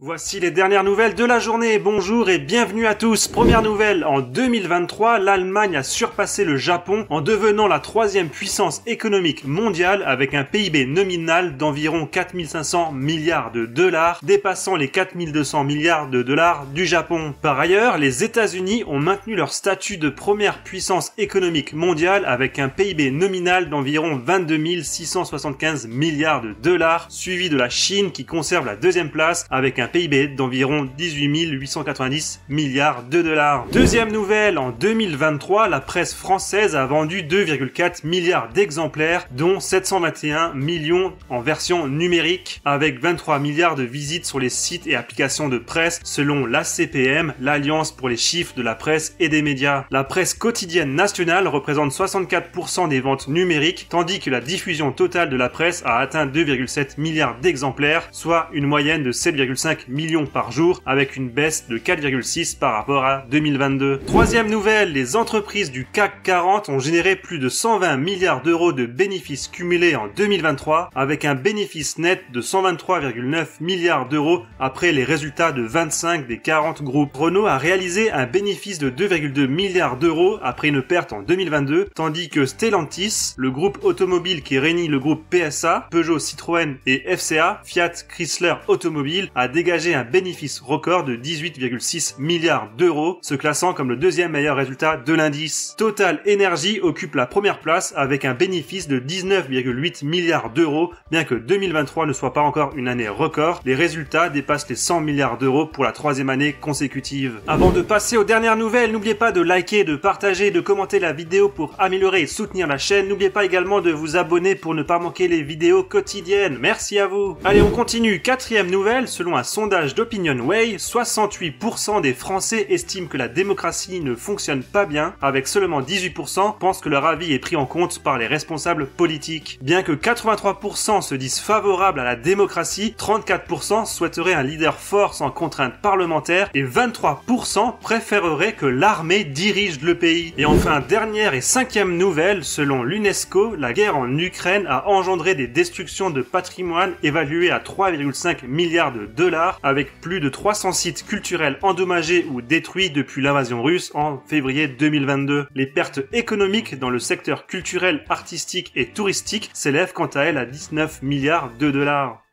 Voici les dernières nouvelles de la journée. Bonjour et bienvenue à tous. Première nouvelle, en 2023, l'Allemagne a surpassé le Japon en devenant la troisième puissance économique mondiale avec un PIB nominal d'environ 4500 milliards de dollars, dépassant les 4200 milliards de dollars du Japon. Par ailleurs, les États-Unis ont maintenu leur statut de première puissance économique mondiale avec un PIB nominal d'environ 22 675 milliards de dollars, suivi de la Chine qui conserve la deuxième place avec un PIB d'environ 18 890 milliards de dollars. Deuxième nouvelle, en 2023, la presse française a vendu 2,4 milliards d'exemplaires, dont 721 millions en version numérique, avec 23 milliards de visites sur les sites et applications de presse, selon l'ACPM, l'Alliance pour les chiffres de la presse et des médias. La presse quotidienne nationale représente 64% des ventes numériques, tandis que la diffusion totale de la presse a atteint 2,7 milliards d'exemplaires, soit une moyenne de 7,5 millions par jour, avec une baisse de 4,6 par rapport à 2022. Troisième nouvelle, les entreprises du CAC 40 ont généré plus de 120 milliards d'euros de bénéfices cumulés en 2023, avec un bénéfice net de 123,9 milliards d'euros après les résultats de 25 des 40 groupes. Renault a réalisé un bénéfice de 2,2 milliards d'euros après une perte en 2022, tandis que Stellantis, le groupe automobile qui réunit le groupe PSA, Peugeot, Citroën et FCA, Fiat Chrysler Automobile, a dégagé un bénéfice record de 18,6 milliards d'euros, se classant comme le deuxième meilleur résultat de l'indice. Total Energy occupe la première place avec un bénéfice de 19,8 milliards d'euros, bien que 2023 ne soit pas encore une année record, les résultats dépassent les 100 milliards d'euros pour la troisième année consécutive. Avant de passer aux dernières nouvelles, n'oubliez pas de liker, de partager, de commenter la vidéo pour améliorer et soutenir la chaîne. N'oubliez pas également de vous abonner pour ne pas manquer les vidéos quotidiennes. Merci à vous. Allez, on continue. Quatrième nouvelle, selon un sondage d'OpinionWay, 68% des Français estiment que la démocratie ne fonctionne pas bien, avec seulement 18% pensent que leur avis est pris en compte par les responsables politiques. Bien que 83% se disent favorables à la démocratie, 34% souhaiteraient un leader fort sans contrainte parlementaire et 23% préféreraient que l'armée dirige le pays. Et enfin, dernière et cinquième nouvelle, selon l'UNESCO, la guerre en Ukraine a engendré des destructions de patrimoine évaluées à 3,5 milliards de dollars, avec plus de 300 sites culturels endommagés ou détruits depuis l'invasion russe en février 2022. Les pertes économiques dans le secteur culturel, artistique et touristique s'élèvent quant à elles à 19 milliards de dollars.